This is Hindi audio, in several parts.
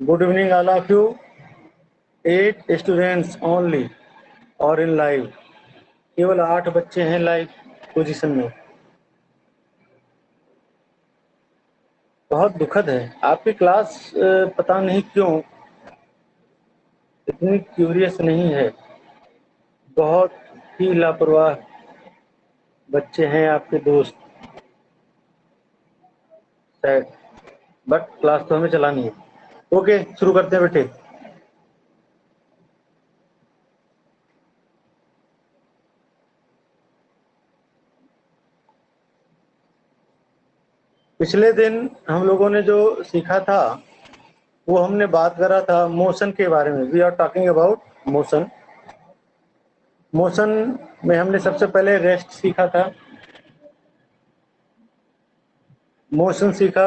Good evening all of you. 8 students only और इन लाइव. केवल 8 बच्चे हैं लाइव पोजीशन में. बहुत दुखद है. आपकी क्लास पता नहीं क्यों इतनी क्यूरियस नहीं है. बहुत ही लापरवाह बच्चे हैं आपके दोस्त. सैड. बट क्लास तो हमें चलानी है. ओके, शुरू करते हैं बेटे. पिछले दिन हम लोगों ने जो सीखा था वो हमने बात करा था मोशन के बारे में. We are talking about motion. Motion में हमने सबसे पहले रेस्ट सीखा था. मोशन सीखा.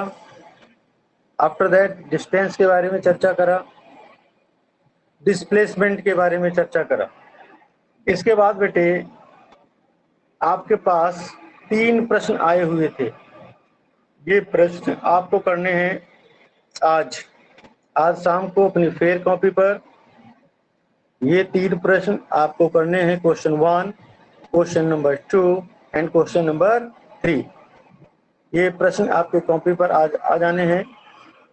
आफ्टर दैट डिस्टेंस के बारे में चर्चा करा. डिस्प्लेसमेंट के बारे में चर्चा करा. इसके बाद बेटे आपके पास 3 प्रश्न आए हुए थे. ये प्रश्न आपको करने हैं आज शाम को अपनी फेयर कॉपी पर. ये 3 प्रश्न आपको करने हैं. Question 1, question number 2 and question number 3. ये प्रश्न आपके कॉपी पर आ जाने हैं.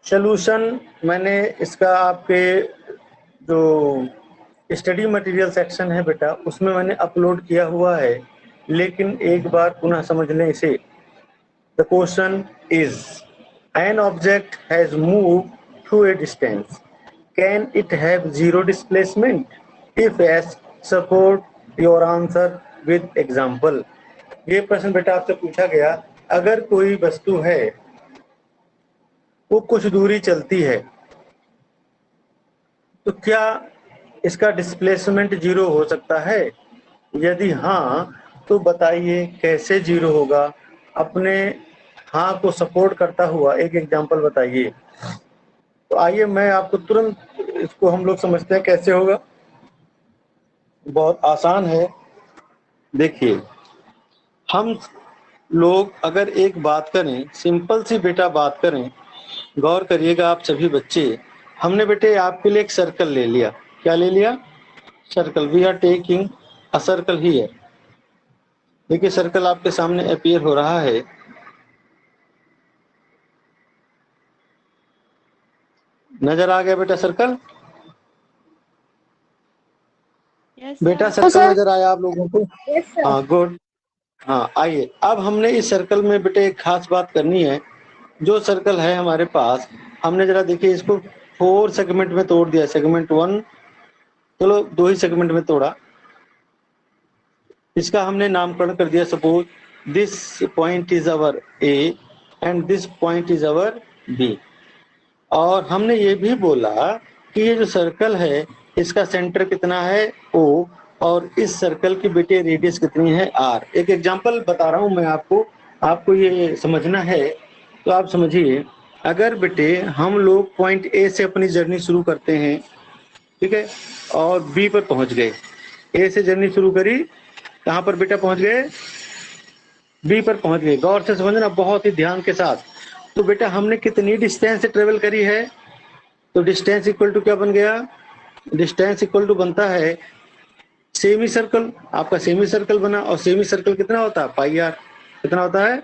सॉल्यूशन मैंने इसका आपके जो स्टडी मटेरियल सेक्शन है बेटा उसमें मैंने अपलोड किया हुआ है, लेकिन एक बार पुनः समझ लें इसे. The question is an object has moved through a distance. Can it have zero displacement? If yes, support your answer with example. ये प्रश्न बेटा आपसे पूछा गया. अगर कोई वस्तु है वो कुछ दूरी चलती है तो क्या इसका डिस्प्लेसमेंट जीरो हो सकता है? यदि हाँ तो बताइए कैसे जीरो होगा. अपने हाँ को सपोर्ट करता हुआ एक एग्जांपल बताइए. तो आइए मैं आपको तुरंत इसको हम लोग समझते हैं कैसे होगा. बहुत आसान है. देखिए, हम लोग अगर एक बात करें, सिंपल सी बेटा बात करें, गौर करिएगा आप सभी बच्चे. हमने बेटे आपके लिए एक सर्कल ले लिया. क्या ले लिया? Circle. We are taking a circle here. देखिए सर्कल आपके सामने अपीयर हो रहा है. नजर आ गया बेटा सर्कल? Yes, बेटा sir. सर्कल नजर आया आप लोगों को? हाँ, गुड. हाँ, आइए अब हमने इस सर्कल में बेटे एक खास बात करनी है. जो सर्कल है हमारे पास, हमने जरा देखिए इसको 4 सेगमेंट में तोड़ दिया. सेगमेंट 1, चलो 2 ही सेगमेंट में तोड़ा. इसका हमने नामकरण कर दिया. Suppose this point is our A and this point is our B. और हमने ये भी बोला कि ये जो सर्कल है इसका सेंटर कितना है O, और इस सर्कल की बेटे रेडियस कितनी है R. एक एग्जांपल बता रहा हूं मैं आपको ये समझना है तो आप समझिए. अगर बेटे हम लोग पॉइंट A से अपनी जर्नी शुरू करते हैं, ठीक है, और B पर पहुंच गए. A से जर्नी शुरू करी, कहां पर बेटा पहुंच गए? B पर पहुंच गए. गौर से समझना, बहुत ही ध्यान के साथ. तो बेटा हमने कितनी डिस्टेंस से ट्रेवल करी है? तो डिस्टेंस इक्वल टू क्या बन गया? डिस्टेंस इक्वल टू बनता है सेमी सर्कल. आपका सेमी सर्कल बना, और सेमी सर्कल कितना होता है? पाई आर. कितना होता है?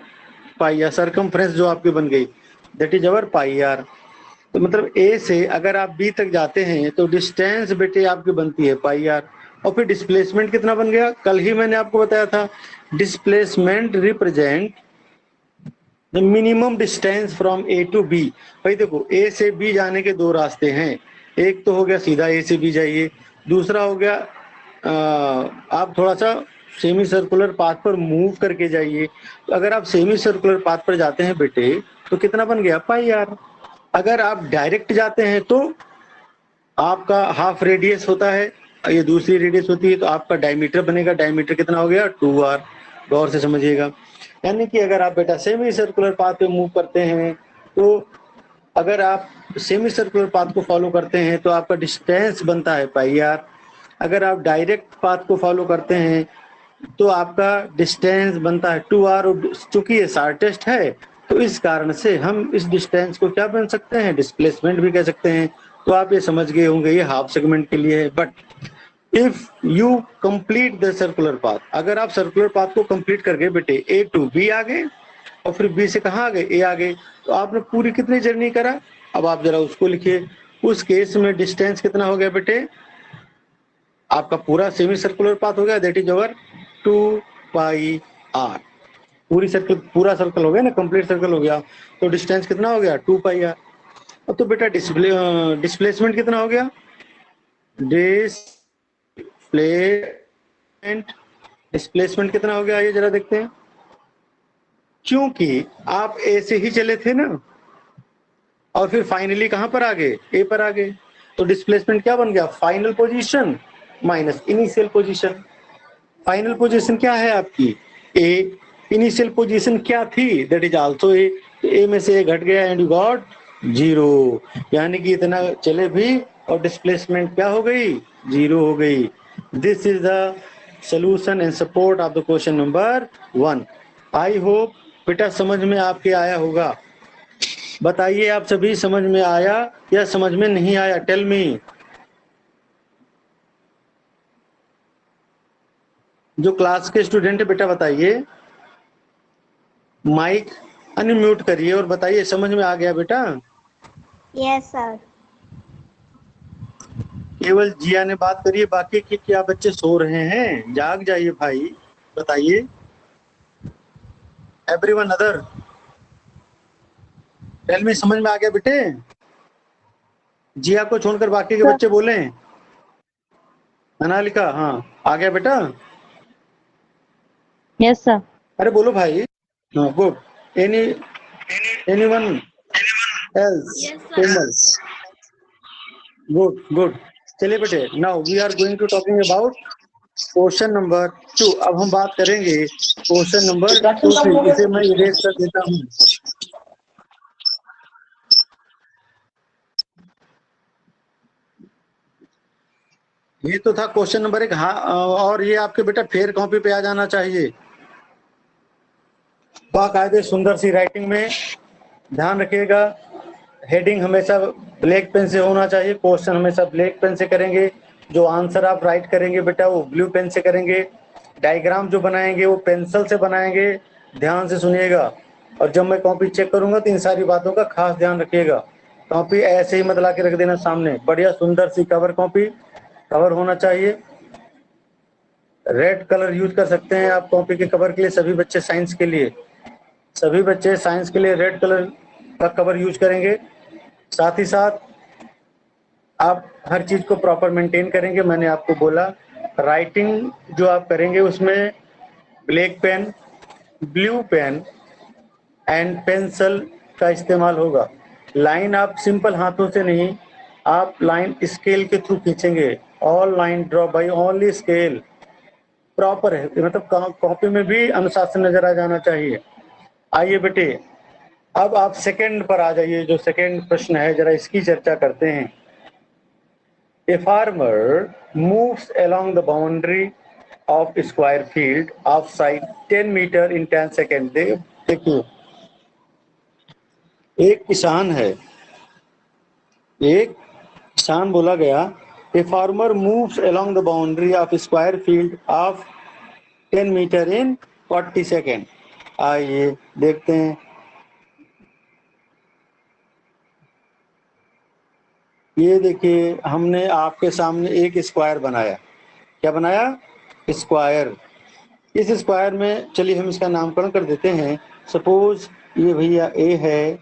पाई आर. सर्कमफ्रेंस जो आपकी बन गई that is our pi r. तो मतलब ए से अगर आप बी तक जाते हैं तो डिस्टेंस बेटे आपकी बनती है पाई आर. और फिर डिस्प्लेसमेंट कितना बन गया? कल ही मैंने आपको बताया था. Displacement represent the minimum distance from A to B. भाई देखो, ए से बी जाने के 2 रास्ते हैं. एक तो हो गया सीधा ए से बी जाइए. दूसरा हो गया आप थोड़ा सा सेमी सर्कुलर पाथ पर मूव करके जाइए. तो अगर आप सेमी सर्कुलर पाथ पर जाते हैं बेटे तो कितना बन गया? पाई आर. अगर आप डायरेक्ट जाते हैं तो आपका हाफ रेडियस होता है, ये दूसरी रेडियस होती है, तो आपका डायमीटर बनेगा. डायमीटर कितना हो गया? 2r. गौर से समझिएगा. यानी कि अगर आप बेटा सेमी सर्कुलर पाथ पे मूव करते हैं तो अगर आप सेमी सर्कुलर पाथ को फॉलो करते हैं तो आपका डिस्टेंस बनता है पाई आर. अगर आप डायरेक्ट पाथ को फॉलो करते हैं तो आपका डिस्टेंस बनता है 2r. और चूंकि ये शॉर्टेस्ट है तो इस कारण से हम इस डिस्टेंस को क्या बन सकते हैं, डिस्प्लेसमेंट भी कह सकते हैं। तो आप ये समझ गए होंगे ये हाफ सेगमेंट के लिए है। But if you complete the circular path, अगर आप सर्कुलर पाथ को कंप्लीट कर गए बेटे, ए टू बी आ गए और फिर बी से कहाँ आ गए, ए आ गए, तो आपने पूरी कितनी जर्नी करा। अब आप जरा उसको लिखिए। उस केस में डिस्टेंस कितना हो गया बेटे, आपका पूरा सेमी सर्कुलर पाथ हो गया, that is over 2 pi r. पूरा सर्कल हो गया ना, कंप्लीट सर्कल हो गया, तो डिस्टेंस कितना हो गया, 2 पाई आर। अब तो बेटा डिस्प्लेसमेंट कितना हो गया, डिस्प्लेसमेंट कितना हो गया, ये जरा देखते हैं। क्योंकि आप ए से ही चले थे ना, और फिर फाइनली कहां पर आ गए, ए पर आ गए, तो डिस्प्लेसमेंट क्या बन गया, final position minus initial position. Final position क्या है आपकी, ए। इनिशियल पोजीशन क्या थी, दैट इज आल्सो ए। ए में से ए घट गया एंड यू गॉट 0, यानी कि इतना चले भी और डिस्प्लेसमेंट क्या हो गई, 0 हो गई। This is the solution and support of the question number 1। I hope बेटा समझ में आपके आया होगा। बताइए आप सभी, समझ में आया या समझ में नहीं आया, टेल मी। जो क्लास के स्टूडेंट है बेटा बताइए, माइक अनम्यूट करिए और बताइए समझ में आ गया बेटा। Yes sir. केवल जिया ने बात करी है, बाकी के क्या बच्चे सो रहे हैं, जाग जाइए भाई, बताइए। एवरीवन अदर टेल मी, समझ में आ गया बेटे। जिया को छोड़कर बाकी के बच्चे बोले। अनालिका, हाँ आ गया बेटा। Yes sir. अरे बोलो भाई। हाँ good. Anyone else, Komal, good good. चलिए बेटे, now we are going to talking about question number 2। अब हम बात करेंगे क्वेश्चन नंबर 2 की। इसे मैं इरेज कर देता हूँ। ये तो था क्वेश्चन नंबर 1। हाँ, और ये आपके बेटा फेयर कॉपी पे आ जाना चाहिए, बाकायदे सुंदर सी राइटिंग में। ध्यान रखिएगा, हेडिंग हमेशा ब्लैक पेन से होना चाहिए, क्वेश्चन हमेशा ब्लैक पेन से करेंगे, जो आंसर आप राइट करेंगे बेटा वो ब्लू पेन से करेंगे, डायग्राम जो बनाएंगे वो पेंसिल से बनाएंगे। ध्यान से सुनिएगा, और जब मैं कॉपी चेक करूंगा तो इन सारी बातों का खास ध्यान रखिएगा। कॉपी ऐसे ही मत ला के रख देना सामने, बढ़िया सुंदर सी कवर कॉपी, कवर होना चाहिए। रेड कलर यूज कर सकते हैं आप कॉपी के कवर के लिए, सभी बच्चे साइंस के लिए, सभी बच्चे साइंस के लिए रेड कलर का कवर यूज करेंगे। साथ ही साथ आप हर चीज को प्रॉपर मेंटेन करेंगे। मैंने आपको बोला राइटिंग जो आप करेंगे उसमें black pen, blue pen and pencil का इस्तेमाल होगा। लाइन आप सिंपल हाथों से नहीं, आप लाइन स्केल के थ्रू खींचेंगे। All line draw by only scale, proper है, मतलब कॉपी में भी अनुशासन नजर आ जाना चाहिए। आइए बेटे, अब आप सेकंड पर आ जाइए। जो सेकंड प्रश्न है जरा इसकी चर्चा करते हैं। A farmer moves along the boundary of square field of side 10 meter in 10 seconds। देखिए, एक किसान है, एक किसान बोला गया, a farmer moves along the boundary of square field of 10 meter in 40 second. आइए देखते हैं। ये देखिए, हमने आपके सामने एक स्क्वायर बनाया। क्या बनाया, स्क्वायर। इस स्क्वायर में चलिए हम इसका नामकरण कर देते हैं। सपोज ये भैया ए है,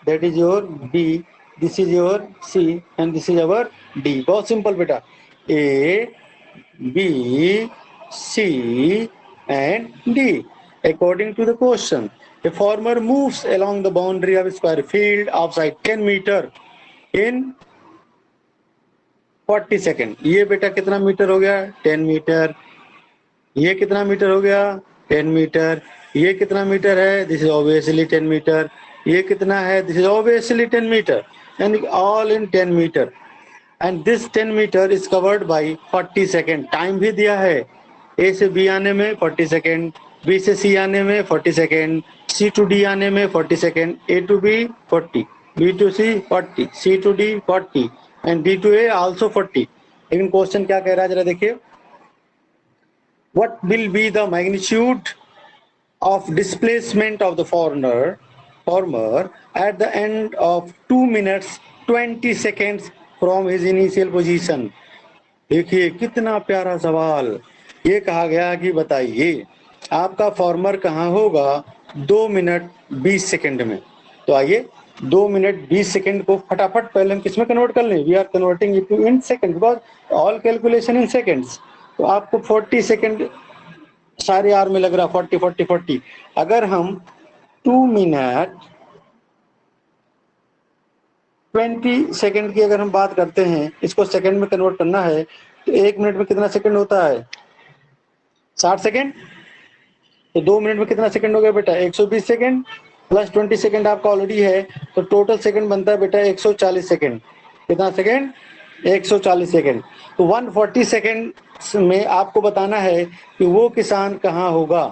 that is your B, this is your C and this is our D. बहुत सिंपल बेटा, A B C and D according to the question। A farmer moves along the boundary of a square field of side 10 meter in 40 second. ये बेटा कितना मीटर हो गया, 10 मीटर। ये कितना मीटर हो गया, 10 मीटर। ये कितना मीटर है, दिस इज ऑब्वियसली 10 मीटर। ये कितना है, this is obviously 10 metre, and all in 10 metre. And this 10 metre is covered by 40 second. Time भी दिया है ए से बी आने में 40 सेकेंड, बी से सी आने में 40 सेकेंड, सी टू डी आने में 40 second, A to B 40, B to C 40, C to D 40 and D to A also 40। लेकिन क्वेश्चन क्या कह रहा है जरा देखिए, what will be the magnitude of displacement of the farmer at the end of 2 minutes 20 seconds from his initial position। देखिए कितना प्यारा सवाल। ये कहा गया कि बताइए आपका फॉर्मर कहाँ होगा 2 मिनट 20 सेकंड में। तो आइए 2 मिनट 20 सेकंड को फटाफट पहले हम किसमें कन्वर्ट कर लें, we are converting it to in second because all calculation in seconds. तो आपको 40 सेकंड सारे आर में लग रहा 40 40 40। अगर हम 2 मिनट 20 सेकंड की अगर हम बात करते हैं, इसको सेकंड में कन्वर्ट करना है तो 1 मिनट में कितना सेकंड होता है 60 सेकंड। तो 2 मिनट में कितना सेकंड हो गया बेटा 120 सेकंड प्लस 20 सेकंड आपका ऑलरेडी है, तो टोटल सेकंड बनता है बेटा 140 सेकंड। कितना सेकंड 140 सेकंड। तो 140 सेकंड में आपको बताना है कि वो किसान कहाँ होगा,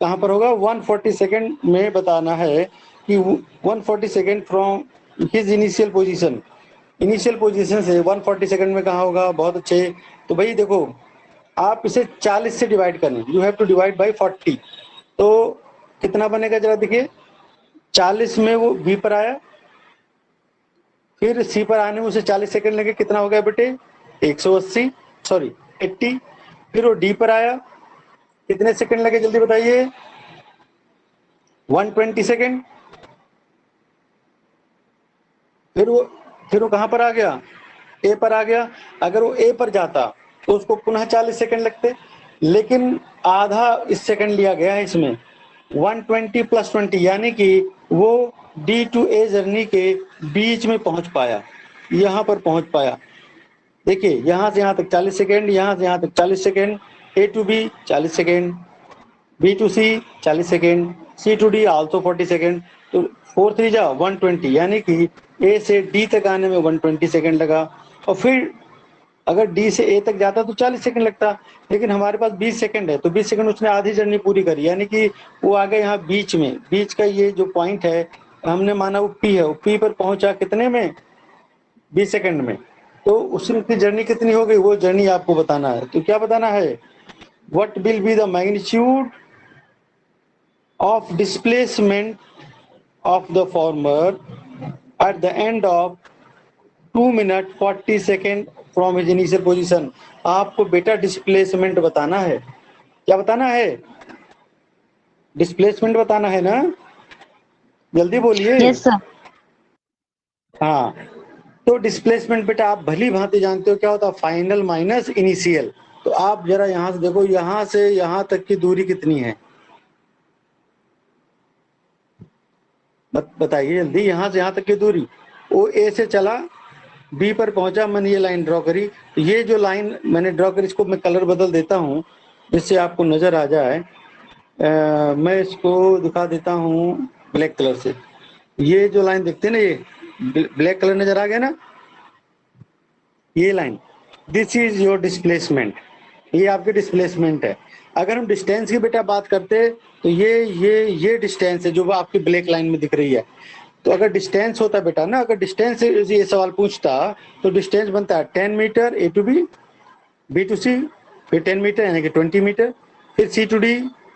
कहाँ पर होगा 140 सेकंड में बताना है कि 140 second from his initial position, initial position से 140 सेकंड में कहाँ होगा। बहुत अच्छे। तो भाई देखो आप इसे 40 से डिवाइड करें, you have to divide by 40। तो कितना बनेगा जरा देखिए, 40 में वो बी पर आया, फिर सी पर आने में उसे 40 सेकंड लगे, कितना हो गया बेटे 180 सॉरी 80। फिर वो डी पर आया, कितने सेकंड लगे जल्दी बताइए 120 सेकंड। फिर वो कहां पर आ गया ए पर आ गया। अगर वो ए पर जाता तो उसको पुनः 40 सेकंड लगते, लेकिन आधा इस सेकंड लिया गया है इसमें 120 प्लस 20, यानी कि वो डी टू ए जर्नी के बीच में पहुंच पाया, यहां पर पहुंच पाया। देखिए यहां से यहां तक 40 सेकंड, यहां से यहां तक 40 second, A to B 40 second, B to C 40 second, C to D also 40 second. तो 4 3 जा 120, यानी कि ए से डी तक आने में 120 सेकंड लगा। और फिर अगर डी से ए तक जाता तो 40 सेकंड लगता, लेकिन हमारे पास 20 सेकंड है, तो 20 सेकंड उसने आधी जर्नी पूरी करी, यानी कि वो आ गया यहाँ बीच में। बीच का ये जो पॉइंट है हमने माना वो पी है, वो पी पर पहुंचा कितने में 20 सेकंड में। तो उसकी जर्नी कितनी हो गई वो जर्नी आपको बताना है। तो क्या बताना है, what will be the magnitude of displacement of the farmer at the end of 2 minute 40 second from his initial position। आपको बेटा डिस्प्लेसमेंट बताना है। क्या बताना है, डिस्प्लेसमेंट बताना है ना, जल्दी बोलिए। Yes sir. हाँ तो डिस्प्लेसमेंट बेटा आप भली भांति जानते हो क्या होता है, फाइनल माइनस इनिशियल। तो आप जरा यहां से देखो, यहां से यहां तक की दूरी कितनी है बताइए जल्दी, यहां से यहां तक की दूरी। वो ए से चला बी पर पहुंचा, मैंने ये लाइन ड्रॉ करी। तो ये जो लाइन मैंने ड्रॉ करी इसको मैं कलर बदल देता हूं जिससे आपको नजर आ जाए। मैं इसको दिखा देता हूं ब्लैक कलर से। ये जो लाइन देखते हैं ना, ये ब्लैक कलर नजर आ गया ना, ये line, this is your displacement, ये आपकी डिस्प्लेसमेंट है। अगर हम डिस्टेंस की बेटा बात करते तो ये डिस्टेंस है जो आपकी ब्लैक लाइन में दिख रही है। तो अगर डिस्टेंस होता बेटा ना, अगर डिस्टेंस से ये सवाल पूछता तो डिस्टेंस बनता है 10 metre A to B, B to C फिर 10 मीटर यानी कि 20 मीटर, फिर सी टू डी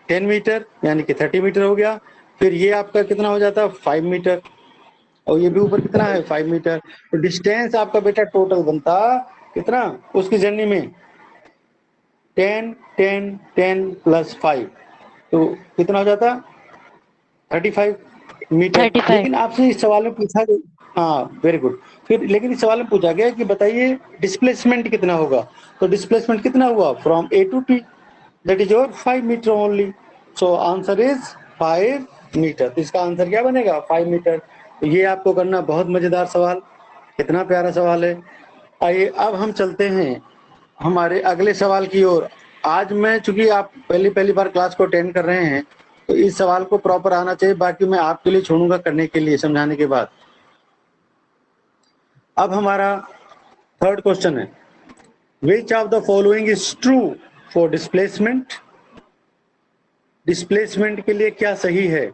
10 मीटर यानी कि 30 मीटर हो गया। फिर ये आपका कितना हो जाता है 5 मीटर, और ये भी ऊपर कितना है 5 मीटर। तो डिस्टेंस आपका बेटा टोटल बनता कितना उसकी जर्नी में 10 10 10 प्लस 5, तो कितना हो जाता 35 मीटर। 35। लेकिन आपसे इस सवाल में पूछा गया, हाँ वेरी गुड। फिर लेकिन इस सवाल में पूछा गया कि बताइए डिस्प्लेसमेंट कितना होगा। तो डिस्प्लेसमेंट कितना हुआ from A to P, that is your 5 metre only. So answer is 5 metre. तो इसका आंसर क्या बनेगा 5 मीटर। तो ये आपको करना बहुत मजेदार सवाल, कितना प्यारा सवाल है। आइए अब हम चलते हैं हमारे अगले सवाल की ओर। आज मैं चूंकि आप पहली बार क्लास को अटेंड कर रहे हैं तो इस सवाल को प्रॉपर आना चाहिए, बाकी मैं आपके लिए छोड़ूंगा करने के लिए समझाने के बाद। अब हमारा थर्ड क्वेश्चन है, which of the following is true for displacement. Displacement के लिए क्या सही है?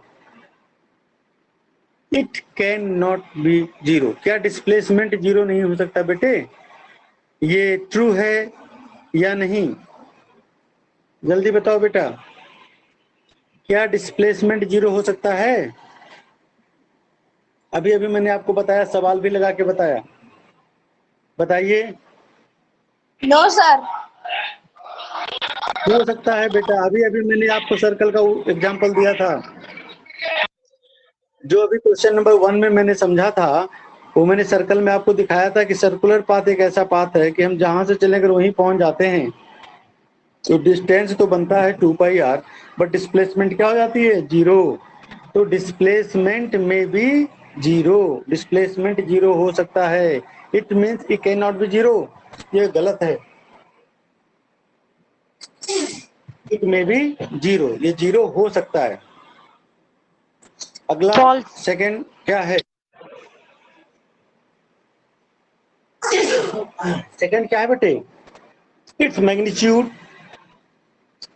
It can not be zero. क्या डिस्प्लेसमेंट जीरो नहीं हो सकता बेटे? ये ट्रू है या नहीं? जल्दी बताओ बेटा, क्या डिस्प्लेसमेंट जीरो हो सकता है? अभी अभी मैंने आपको बताया, सवाल भी लगा के बताया, बताइए। No sir. हो सकता है बेटा, अभी अभी मैंने आपको सर्कल का एग्जांपल दिया था। जो अभी क्वेश्चन नंबर 1 में मैंने समझा था, वो मैंने सर्कल में आपको दिखाया था कि सर्कुलर पाथ एक ऐसा पाथ है कि हम जहां से चलेंगे वहीं पहुंच जाते हैं। तो डिस्टेंस तो बनता है 2πr, बट डिस्प्लेसमेंट क्या हो जाती है? जीरो। तो डिस्प्लेसमेंट में भी जीरो, डिस्प्लेसमेंट जीरो हो सकता है। It means it can not be zero, ये गलत है। इट में भी जीरो, ये जीरो हो सकता है। अगला सेकंड क्या है? सेकंड क्या है बेटे? Its magnitude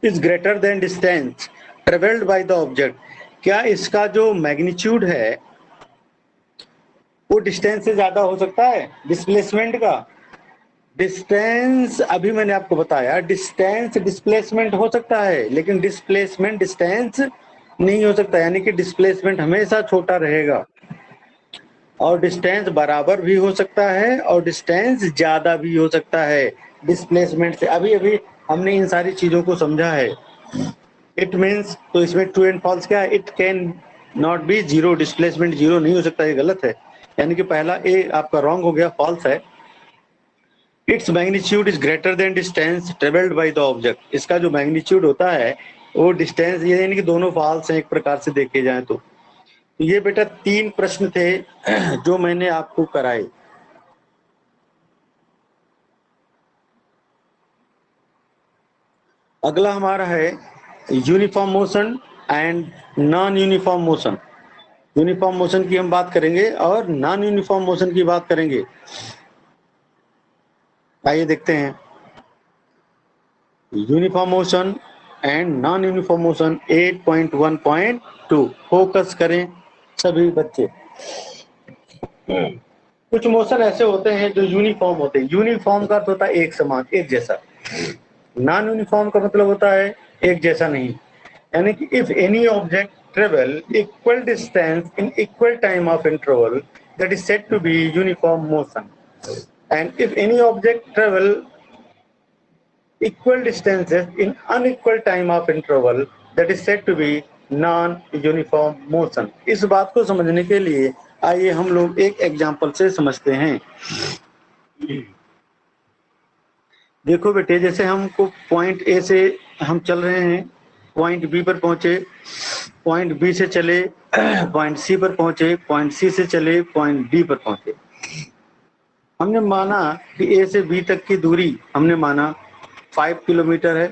is greater than distance travelled by the object. क्या इसका जो मैग्नीट्यूड है वो डिस्टेंस से ज्यादा हो सकता है डिस्प्लेसमेंट का? डिस्टेंस अभी मैंने आपको बताया, डिस्टेंस डिस्प्लेसमेंट हो सकता है, लेकिन डिस्प्लेसमेंट डिस्टेंस नहीं हो सकता। यानी कि डिस्प्लेसमेंट हमेशा छोटा रहेगा और डिस्टेंस बराबर भी हो सकता है और डिस्टेंस ज्यादा भी हो सकता है डिस्प्लेसमेंट से। अभी अभी हमने इन सारी चीजों को समझा है। इट मीन्स, तो इसमें ट्रू एंड फॉल्स क्या है? It can not be zero, displacement zero नहीं हो सकता, ये गलत है। यानी कि पहला ए आपका रॉन्ग हो गया, फॉल्स है। Its magnitude is greater than distance travelled by the object. इसका जो मैग्नीट्यूड होता है वो डिस्टेंस, ये यानी कि दोनों फॉल्स हैं एक प्रकार से देखे जाए तो। ये बेटा 3 प्रश्न थे जो मैंने आपको कराए। अगला हमारा है uniform motion and non uniform motion. Uniform motion की हम बात करेंगे और नॉन यूनिफॉर्म मोशन की बात करेंगे। आइए देखते हैं uniform motion and non uniform motion 8.1.2। Focus करें सभी बच्चे। कुछ मोशन ऐसे होते हैं जो यूनिफॉर्म होते हैं। यूनिफॉर्म का अर्थ होता है एक समान, एक जैसा। नॉन यूनिफॉर्म का मतलब होता है एक जैसा नहीं। यानी कि if any object travel equal distance in equal time of interval, that is said to be uniform motion. And if any object travel equal distances in unequal time of interval, that is said to be non-uniform motion। इस बात को समझने के लिए आइए हम लोग एक एग्जांपल से समझते हैं। देखो बेटे, जैसे हमको पॉइंट ए से हम चल रहे हैं, पॉइंट बी पर पहुंचे, पॉइंट बी से चले पॉइंट सी पर पहुंचे, पॉइंट सी से चले पॉइंट डी पर पहुंचे। हमने माना कि ए से बी तक की दूरी हमने माना 5 किलोमीटर है,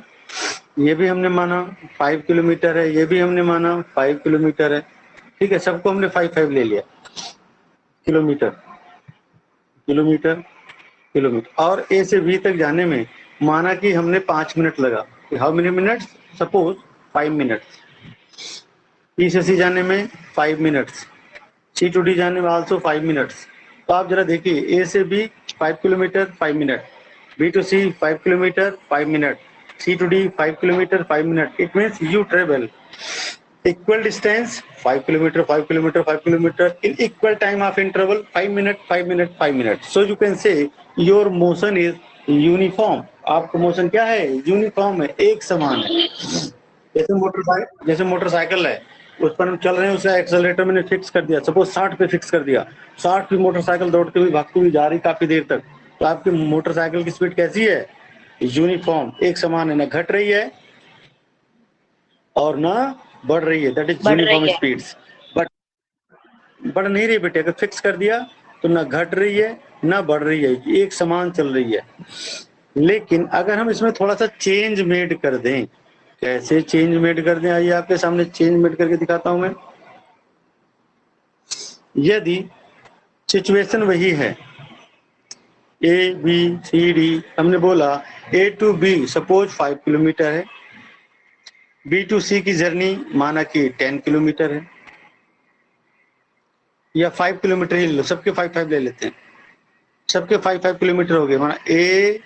ये भी हमने माना 5 किलोमीटर है, ये भी हमने माना 5 किलोमीटर है। ठीक है, सबको हमने 5 ले लिया। Kilometre kilometre kilometre. और ए से बी तक जाने में माना कि हमने 5 मिनट लगा। How many minutes? Suppose 5 minutes. B से सी जाने में 5 मिनट्स, सी टू डी जाने में आल्सो 5 मिनट्स। तो आप जरा देखिए, ए से B 5 kilometre 5 minute, B to C 5 kilometre 5 minute, C to D 5 kilometre 5 minute. It means you travel equal distance 5 kilometer 5 kilometer 5 kilometer in equal time of interval 5 minute 5 minute 5 minute। so you can say your motion is uniform। आपका मोशन क्या है? यूनिफॉर्म है, एक समान है। जैसे मोटरसाइकिल है, उस पर हम चल रहे हैं, उसका एक्सेलरेटर मैंने फिक्स कर दिया, सपोज 60 पे फिक्स कर दिया। 60 पे मोटरसाइकिल दौड़ती हुई भागती हुई जा रही काफी देर तक, तो आपकी मोटरसाइकिल की स्पीड कैसी है? यूनिफॉर्म, एक समान है, ना घट रही है और ना बढ़ रही है। That is uniform speeds. But बढ़ नहीं रही बेटे, अगर फिक्स कर दिया तो ना घट रही है ना बढ़ रही है, एक समान चल रही है। लेकिन अगर हम इसमें थोड़ा सा चेंज मेड कर दें, कैसे चेंज मेड कर दें? आइए आपके सामने चेंज मेड करके दिखाता हूं मैं। यदि सिचुएशन वही है, ए बी सी डी, हमने बोला ए टू बी सपोज 5 किलोमीटर है, बी टू सी की जर्नी माना कि 10 किलोमीटर है, या 5 किलोमीटर ही ले लो, सबके 5 ले लेते हैं, सबके 5 किलोमीटर हो गए, माना A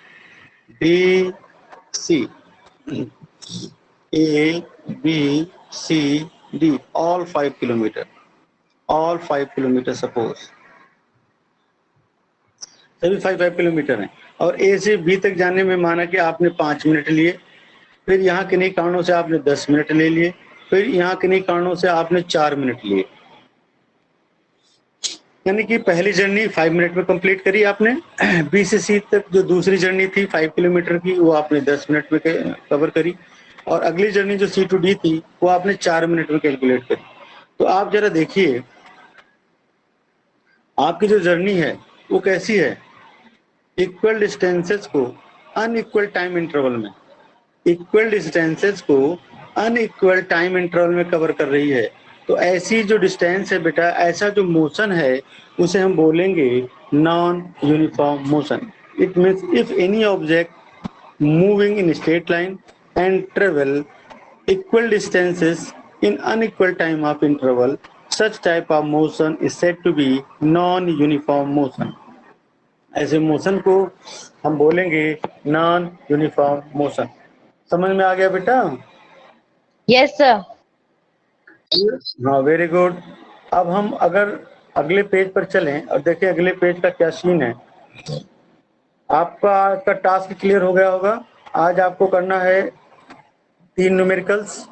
B C, A B C D, all 5 kilometre, all 5 kilometre suppose, सभी 5 किलोमीटर हैं, और ए से बी तक जाने में माना कि आपने 5 मिनट लिए, फिर यहाँ किन्हीं कारणों से आपने 10 मिनट ले लिए, फिर यहाँ किन्हीं कारणों से आपने 4 मिनट लिए, यानी कि पहली जर्नी 5 मिनट में कंप्लीट करी आपने। बी से सी तक जो दूसरी जर्नी थी 5 किलोमीटर की, वो आपने 10 मिनट में कवर करी, और अगली जर्नी जो सी टू डी थी वो आपने 4 मिनट में कैलकुलेट करी। तो आप जरा देखिए आपकी जो जर्नी है वो कैसी है, इक्वल डिस्टेंसेस को अनइक्वल टाइम इंटरवल में, इक्वल डिस्टेंसेस को अनइक्वल टाइम इंटरवल में कवर कर रही है। तो ऐसी जो डिस्टेंस है बेटा, ऐसा जो मोशन है उसे हम बोलेंगे non uniform motion. It means if any object moving in straight line and travel equal distances in unequal time of interval, such type of motion is said to be non-uniform motion. ऐसे मोशन को हम बोलेंगे नॉन यूनिफॉर्म मोशन। समझ में आ गया बेटा? Yes, sir. हाँ, वेरी गुड। अब हम अगर अगले पेज पर चलें और देखें अगले पेज का क्या सीन है। आपका आज का टास्क क्लियर हो गया होगा। आज आपको करना है 3 न्यूमेरिकल्स,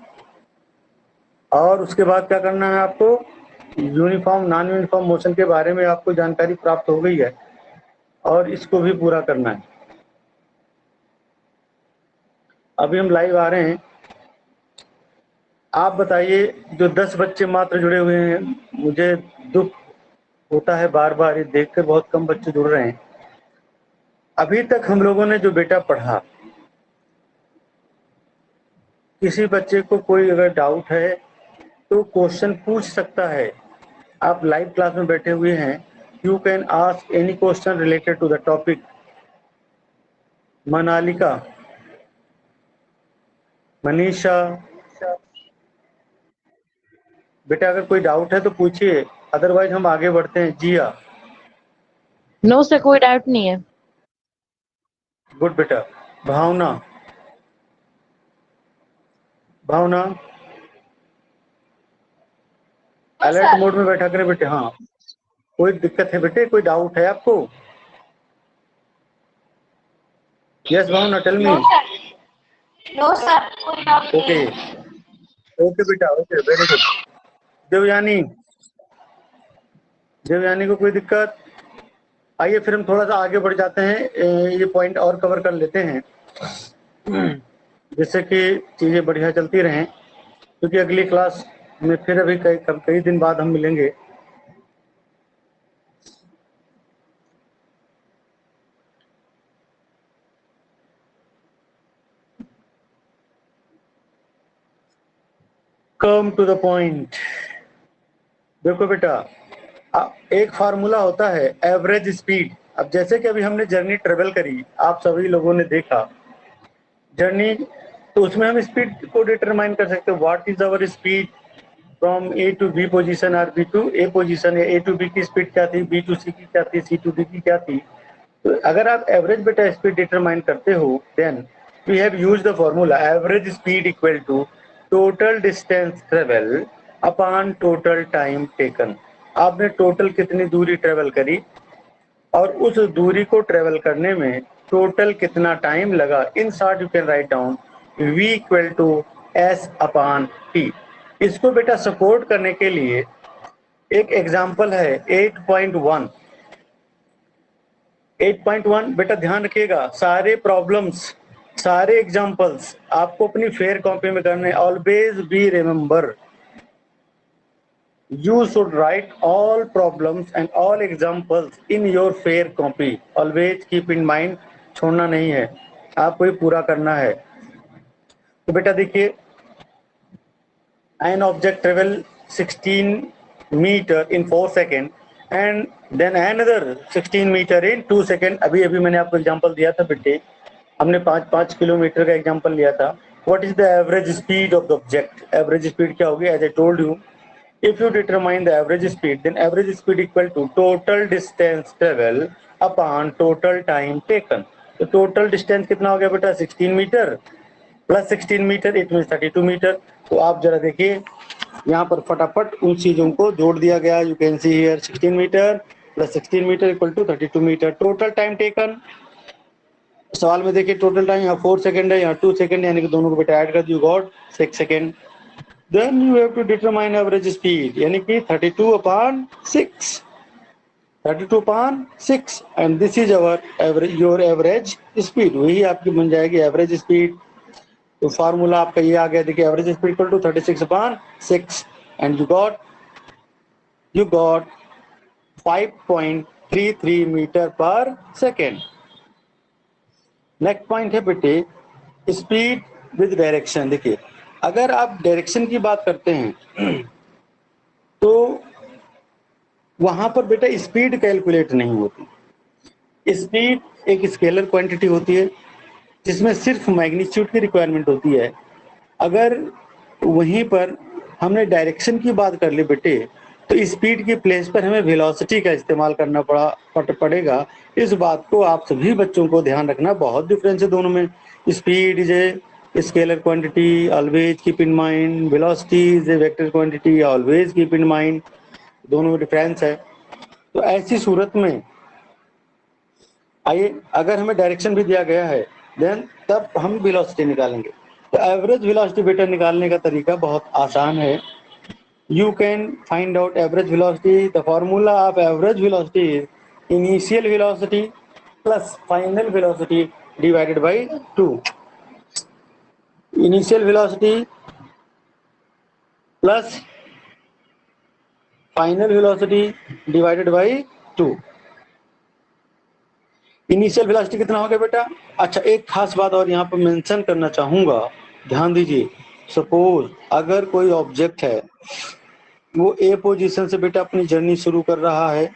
और उसके बाद क्या करना है आपको, यूनिफॉर्म नॉन यूनिफॉर्म मोशन के बारे में आपको जानकारी प्राप्त हो गई है, और इसको भी पूरा करना है। अभी हम लाइव आ रहे हैं। आप बताइए, जो 10 बच्चे मात्र जुड़े हुए हैं, मुझे दुख होता है बार बार ये देखकर, बहुत कम बच्चे जुड़ रहे हैं। अभी तक हम लोगों ने जो बेटा पढ़ा, किसी बच्चे को कोई अगर डाउट है तो क्वेश्चन पूछ सकता है। आप लाइव क्लास में बैठे हुए हैं, you can ask any question related to the topic. Manalika, Manisha, बेटा अगर कोई डाउट है तो पूछिए, अदरवाइज हम आगे बढ़ते हैं। जिया, No, sir, कोई डाउट नहीं है। गुड बेटा। भावना, भावना अलर्ट मोड में बैठा करें बेटे। हाँ, कोई दिक्कत है बेटे, कोई डाउट है आपको? Yes Bhavna, tell me. No, sir, कोई डाउट ओके ओके बेटा, okay, very good. Devyani, Devyani को कोई दिक्कत? आइए फिर हम थोड़ा सा आगे बढ़ जाते हैं, ये पॉइंट और कवर कर लेते हैं जिससे कि चीजें बढ़िया चलती रहें, क्योंकि अगली क्लास में फिर अभी कई दिन बाद हम मिलेंगे। Come to the point. देखो बेटा, एक फार्मूला होता है एवरेज स्पीड। अब जैसे कि अभी हमने जर्नी ट्रेवल करी, आप सभी लोगों ने देखा जर्नी, तो उसमें हम स्पीड को डिटरमाइन कर सकते हैं। What is our speed from A to B position और B to A position. A to B की स्पीड क्या थी, बी टू सी की क्या थी, सी टू डी की क्या थी। तो अगर आप एवरेज बेटा स्पीड डिटरमाइन करते हो, then we have used the formula average speed equal to total distance travel upon total time taken. आपने टोटल कितनी दूरी ट्रेवल करी और उस दूरी को ट्रेवल करने में टोटल कितना टाइम लगा। In short you can write down v equal to S upon T. इसको बेटा सपोर्ट करने के लिए एक एग्जांपल है 8.1। 8.1 बेटा ध्यान रखिएगा, सारे प्रॉब्लम्स, सारे एग्जांपल्स आपको अपनी फेयर कॉपी में करने। Always be remember, you should write all problems and all examples in your fair copy. Always keep in mind, छोड़ना नहीं है, आपको ये पूरा करना है। तो बेटा देखिए, an object travel 16 meter in 4 seconds and then another 16 meter in 2 seconds। अभी मैंने आपको एग्जांपल दिया था बेटे, हमने 5 किलोमीटर का एग्जांपल लिया था। what is the average speed of the object? Average speed क्या होगी? As I told you, if you determine the average speed, then average speed equal to total distance travel upon total time taken. तो total distance कितना हो गया बेटा? 16 metre plus 16 metre, it mean 32 metre. तो आप जरा देखिए यहाँ पर फटाफट उन चीजों को जोड़ दिया गया। You can see here 16 metre plus 16 metre equal to 32 metre. Total time taken, सवाल में देखिए टोटल टाइम यहाँ 4 सेकंड है, यहाँ 2 सेकंड, यानी कि दोनों को बेटा ऐड कर दियो, got 6 second. Then you have to determine average speed, यानी कि 32/6, 32/6, and this is our average, your average speed, वही आपकी बन जाएगी एवरेज स्पीड। तो फार्मूला आपका ये आ गया, देखिए average speed equal to 36/6 and you got 5.33 metre per second. Next point है बेटे स्पीड विद डायरेक्शन। देखिए अगर आप डायरेक्शन की बात करते हैं तो वहां पर बेटा स्पीड कैलकुलेट नहीं होती। स्पीड एक स्केलर क्वांटिटी होती है जिसमें सिर्फ मैग्नीट्यूड की रिक्वायरमेंट होती है। अगर वहीं पर हमने डायरेक्शन की बात कर ली बेटे, तो स्पीड की प्लेस पर हमें वेलोसिटी का इस्तेमाल करना पड़ेगा। इस बात को आप सभी बच्चों को ध्यान रखना, बहुत डिफरेंस है दोनों में। Speed is a scalar quantity, always keep in mind. Velocity is a vector quantity, always keep in mind. दोनों में डिफरेंस है। तो ऐसी सूरत में आइए, अगर हमें डायरेक्शन भी दिया गया है देन तब हम वेलोसिटी निकालेंगे। तो एवरेज वेलोसिटी बेटा निकालने का तरीका बहुत आसान है। You can find out average velocity. The formula of average velocity is initial velocity plus final velocity divided by 2. Initial velocity plus final velocity divided by 2. Initial velocity कितना हो गया बेटा? अच्छा, एक खास बात और यहाँ पर मेंशन करना चाहूंगा, ध्यान दीजिए। सपोज अगर कोई ऑब्जेक्ट है, वो ए पोजीशन से बेटा अपनी जर्नी शुरू कर रहा है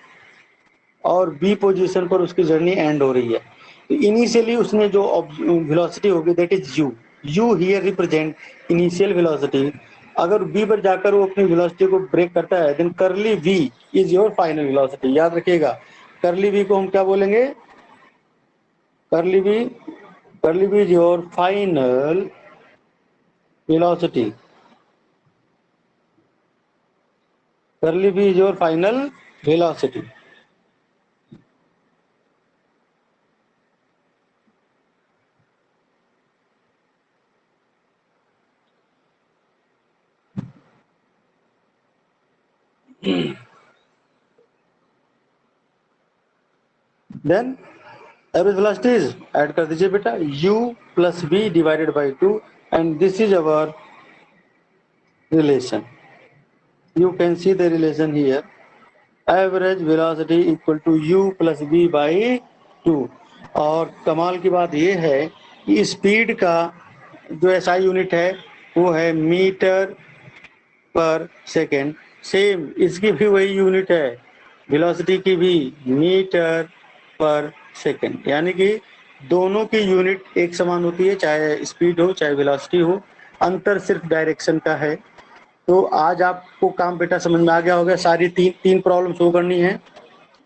और बी पोजीशन पर उसकी जर्नी एंड हो रही है, तो इनिशियली उसने जो वेलोसिटी होगी that is you here represent initial velocity. अगर बी पर जाकर वो अपनी वेलोसिटी को ब्रेक करता है then curly v is your final velocity. याद रखिएगा, करली वी को हम क्या बोलेंगे? Curly v is your final velocity. Curly v is your final velocity. Then average velocity is, add कर दीजिए बेटा, u plus v divided by 2 and this is our relation. You can see the relation here, average velocity equal to u plus v by 2। और कमाल की बात यह है कि स्पीड का जो एसआई यूनिट है वो है मीटर पर सेकेंड। सेम इसकी भी वही यूनिट है, वेलोसिटी की भी मीटर पर सेकेंड, यानी कि दोनों की यूनिट एक समान होती है, चाहे स्पीड हो चाहे वेलोसिटी हो। अंतर सिर्फ डायरेक्शन का है। तो आज आपको काम बेटा समझ में आ गया होगा। सारी तीन प्रॉब्लम शो करनी है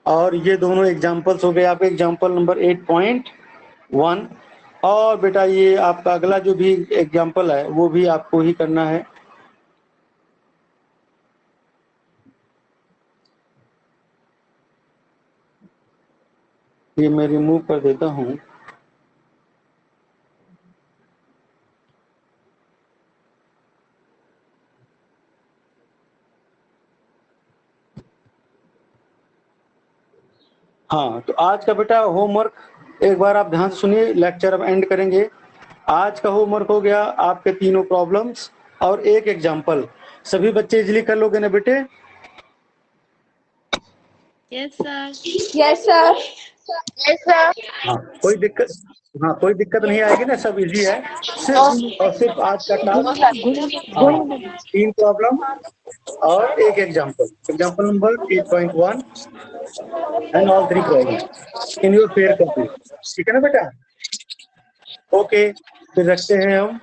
और ये दोनों एग्जांपल्स हो गए आपके। एग्जांपल नंबर 8.1 और बेटा ये आपका अगला जो भी एग्जांपल है वो भी आपको ही करना है। ये मैं रिमूव कर देता हूं। हाँ, तो आज का बेटा होमवर्क एक बार आप ध्यान से सुनिए, लेक्चर अब एंड करेंगे। आज का होमवर्क हो गया आपके तीनों प्रॉब्लम्स और एक एग्जांपल। सभी बच्चे इजीली कर लोगे ना बेटे? Yes sir. Yes sir. Yes sir. हाँ, कोई दिक्कत नहीं आएगी ना? सब इजी है। सिर्फ और सिर्फ आज का टास्क, हाँ, 3 प्रॉब्लम और एक example. Example number 8.1 and all 3 problem in your fair copy. ठीक है ना बेटा? ओके, फिर रखते हैं हम।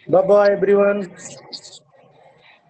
Bye bye everyone.